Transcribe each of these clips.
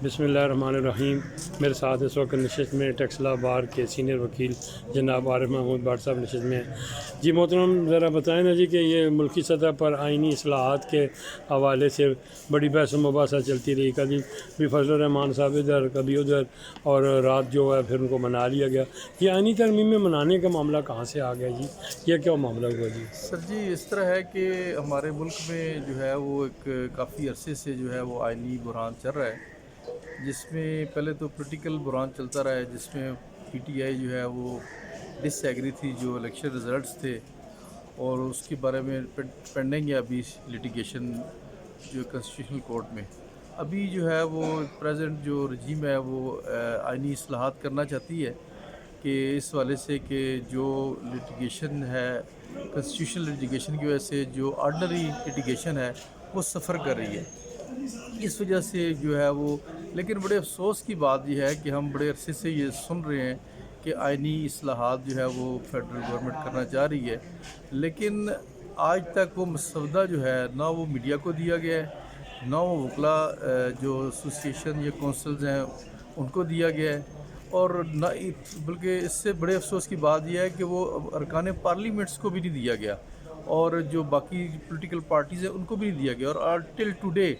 बिस्मिल्लाहिर्रहमानिर्रहीम। मेरे साथ इस वक्त नशस्त में टेक्सला बार के सीनियर वकील जनाब आरिफ महमूद भाट साहब नशस्त में हैं। जी मोहतरम, ज़रा बताएं ना जी कि ये मुल्की सतह पर आइनी इस्लाहात के हवाले से बड़ी बहस मुबासा चलती रही, कभी भी फजल रहमान साहब इधर कभी उधर, और रात जो है फिर उनको मना लिया गया। ये आइनी तरमीम में मनाने का मामला कहाँ से आ गया जी? ये क्या मामला हुआ जी? सर जी, इस तरह है कि हमारे मुल्क में जो है वो एक काफ़ी अरसे से जो है वो आइनी बुरहान चल रहा है, जिसमें पहले तो पॉलिटिकल बुरहान चलता रहा है, जिसमें पीटीआई जो है वो डिसएग्री थी जो इलेक्शन रिजल्ट्स थे, और उसके बारे में पेंडिंग है अभी लिटिगेशन जो कॉन्स्टिट्यूशनल कोर्ट में। अभी जो है वो प्रेजेंट जो रजीम है वो आइनी इस्लाहात करना चाहती है कि इस वाले से कि जो लिटिगेशन है कॉन्स्टिट्यूशनल लिटिगेशन की वजह से जो ऑर्डनरी लिटिगेशन है वो सफ़र कर रही है, इस वजह से जो है वो। लेकिन बड़े अफसोस की बात यह है कि हम बड़े अरसे से ये सुन रहे हैं कि आइनी इस्लाहात जो है वो फेडरल गवर्नमेंट करना चाह रही है, लेकिन आज तक वो मसवदा जो है ना वो मीडिया को दिया गया है, ना वो वकला जो एसोसिएशन या कौंसल्स हैं उनको दिया गया है, और ना बल्कि इससे बड़े अफसोस की बात यह है कि वो अरकान पार्लियामेंट्स को भी नहीं दिया गया, और जो बाकी पॉलिटिकल पार्टीज़ हैं उनको भी नहीं दिया गया। और टिल टुडे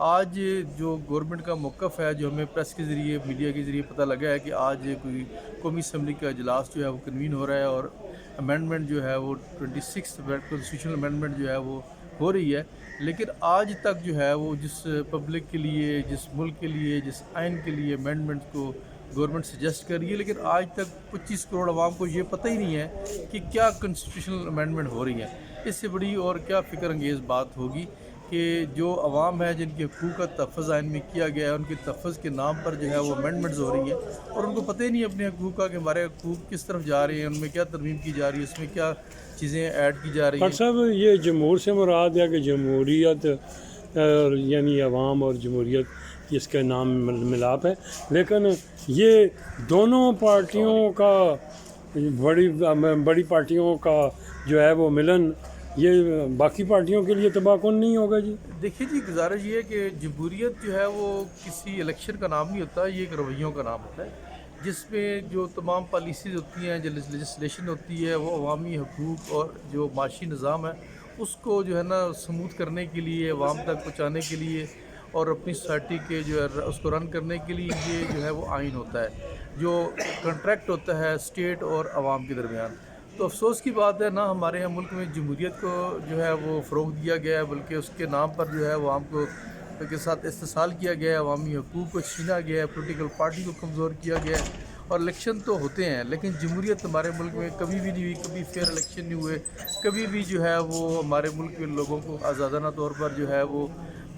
आज जो गवर्नमेंट का मौक़िफ़ है, जो हमें प्रेस के ज़रिए मीडिया के ज़रिए पता लगा है कि आज कोई कौमी असम्बली का इजलास जो है वो कन्वीन हो रहा है, और अमेंडमेंट जो है वो 26 कॉन्स्टिट्यूशनल अमेंडमेंट जो है वो हो रही है। लेकिन आज तक जो है वो जिस पब्लिक के लिए, जिस मुल्क के लिए, जिस आइन के लिए अमेंडमेंट को गवर्नमेंट सजेस्ट कर रही है, लेकिन आज तक 25 करोड़ आवाम को ये पता ही नहीं है कि क्या कॉन्स्टिट्यूशनल अमेंडमेंट हो रही है। इससे बड़ी और क्या फ़िक्र अंगेज़ बात होगी कि जो अवाम है जिनके हकूक़ का तहफ़्फ़ुज़ आइन में किया गया है, उनके तहफ़्फ़ुज़ के नाम पर जो है वो अमेंडमेंट्स हो रही हैं, और उनको पता ही नहीं अपने हकूक़ का कि हमारे हकूक़ किस तरफ जा रहे हैं, उनमें क्या तरमीम की जा रही है, उसमें क्या चीज़ें ऐड की जा रही हैं। साहब, ये जमहूर से मुराद है कि जमहूरियत यानी अवाम और जमहूरियत इसका नाम मिलाप है, लेकिन ये दोनों पार्टियों का बड़ी पार्टियों का जो है वो मिलन ये बाकी पार्टियों के लिए तबाहकुन नहीं होगा जी? देखिए जी, गुजारिश ये है कि जमहूरियत जो है वो किसी इलेक्शन का नाम नहीं होता, ये एक रवैयों का नाम होता है, जिसमें जो तमाम पॉलिसीज़ होती हैं, जो लेजिस्लेशन होती है, वो अवामी हकूक़ और जो माशी निज़ाम है उसको जो है ना स्मूथ करने के लिए, अवाम तक पहुँचाने के लिए, और अपनी सोसाइटी के जो है उसको रन करने के लिए ये जो है वो आइन होता है, जो कॉन्ट्रैक्ट होता है स्टेट और अवाम के दरमियान। तो अफसोस की बात है ना हमारे यहाँ मुल्क में जमहूरियत को जो है वो फ़रोग़ दिया गया है, बल्कि उसके नाम पर जो है अवाम को के साथ इस्तेसाल किया गया है, अवामी हकूक़ को छीना गया है, पॉलिटिकल पार्टी को कमज़ोर किया गया है। और इलेक्शन तो होते हैं, लेकिन जमहूरियत हमारे मुल्क में कभी भी नहीं हुई, कभी फेयर इलेक्शन नहीं हुए, कभी भी जो है वो हमारे मुल्क के लोगों को आज़ादाना तौर पर जो है वो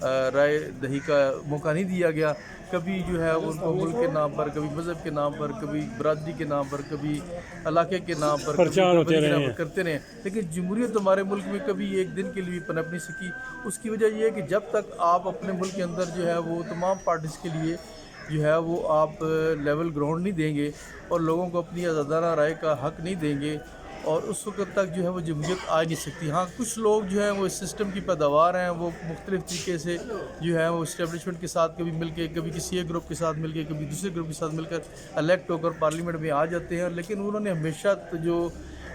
राय दही का मौका नहीं दिया गया। कभी जो है उनको मुल्क के नाम पर, कभी मज़हब के नाम पर, कभी बरादरी के नाम पर, कभी इलाके के नाम पर प्रचार होते रहे हैं, करते रहे। लेकिन जमहूरियत हमारे मुल्क में कभी एक दिन के लिए पनप नहीं सकी। उसकी वजह यह है कि जब तक आप अपने मुल्क के अंदर जो है वो तमाम पार्टीज़ के लिए जो है वो आप लेवल ग्राउंड नहीं देंगे और लोगों को अपनी आज़ादाना राय का हक़ नहीं देंगे, और उस वक्त तक जो है वो जमहूरियत आ नहीं सकती। हाँ, कुछ लोग जो हैं वो इस सिस्टम की पैदावार हैं, वो मुख्तलिफ़ तरीके से जो है वो इस्टेब्लिशमेंट के साथ कभी मिल के, कभी किसी एक ग्रुप के साथ मिल के, कभी दूसरे ग्रुप के साथ मिलकर इलेक्ट होकर पार्लियामेंट में आ जाते हैं। लेकिन उन्होंने हमेशा जो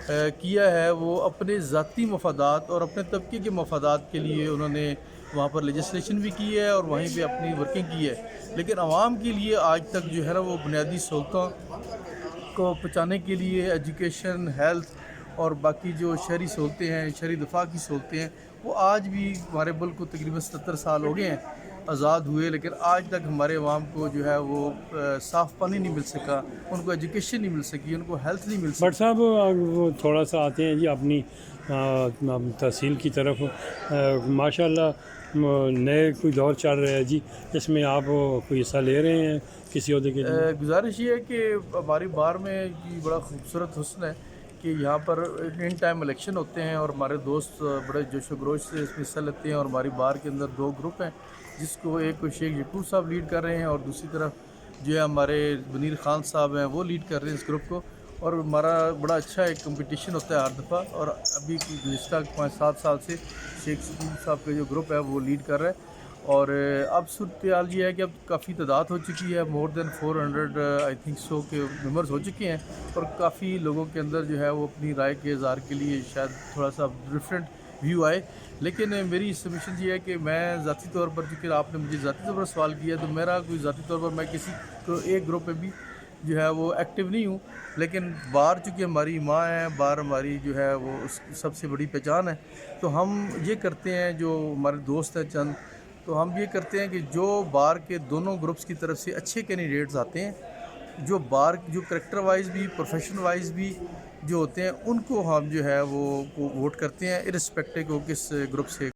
किया है वो अपने ज़ाती मफादात और अपने तबके के मफादात के लिए उन्होंने वहाँ पर लेजिस्लेशन भी की है और वहीं पे अपनी वर्किंग की है। लेकिन आवाम के लिए आज तक जो है ना वो बुनियादी सहूलतों को पहुँचाने के लिए एजुकेशन, हेल्थ और बाकी जो शहरी सहूलतें हैं, शहरी दफा की सहूलतें हैं, वो आज भी हमारे मुल्क को तकरीबन 77 साल हो गए हैं आज़ाद हुए, लेकिन आज तक हमारे अवाम को जो है वो साफ़ पानी नहीं मिल सका, उनको एजुकेशन नहीं मिल सकी, उनको हेल्थ नहीं मिल सकी। बट साहब, वो थोड़ा सा आते हैं जी अपनी तहसील की तरफ। माशाल्लाह नए कोई दौर चल रहा है जी, इसमें आप कोई हिस्सा ले रहे हैं किसी अहदे के लिए? गुजारिश ये है कि हमारी बार में ये बड़ा खूबसूरत हुस्न है कि यहाँ पर इन टाइम इलेक्शन होते हैं, और हमारे दोस्त बड़े जोश व खरोश से इसमें हिस्सा लेते हैं, और हमारी बार के अंदर 2 ग्रुप हैं, जिसको एक को शेख यकूब साहब लीड कर रहे हैं, और दूसरी तरफ जो है हमारे मुनीर खान साहब हैं वो लीड कर रहे हैं इस ग्रुप को। और हमारा बड़ा अच्छा एक कंपटीशन होता है हर दफ़ा, और अभी गुज़िश्ता 5-7 साल से शेख यकूब साहब का जो ग्रुप है वो लीड कर रहा है। اور اب صورتحال یہ ہے کہ اب کافی تعداد ہو چکی ہے، مور دین 400 آئی تھنک سو کے ممبرز ہو چکے ہیں، اور کافی لوگوں کے اندر جو ہے وہ اپنی رائے کے اظہار کے لیے شاید تھوڑا سا ڈفرینٹ ویو آئے. لیکن میری سبمیشن یہ ہے کہ میں ذاتی طور پر، چونکہ آپ نے مجھے ذاتی طور پر سوال کیا، تو میرا کوئی ذاتی طور پر میں کسی کو ایک گروپ میں بھی جو ہے وہ ایکٹیو نہیں ہوں. لیکن بار چونکہ ہماری ماں ہے، بار ہماری جو ہے وہ اس سب سے بڑی پہچان ہے، تو ہم یہ کرتے ہیں، جو ہمارے دوست ہیں چند، تو ہم یہ کرتے ہیں کہ جو بار کے دونوں گروپس کی طرف سے اچھے کینڈیڈیٹس آتے ہیں، جو بار جو کریکٹر وائز بھی پروفیشن وائز بھی جو ہوتے ہیں، ان کو ہم جو ہے وہ ووٹ کرتے ہیں، ارسپیکٹو کہ وہ کس گروپ سے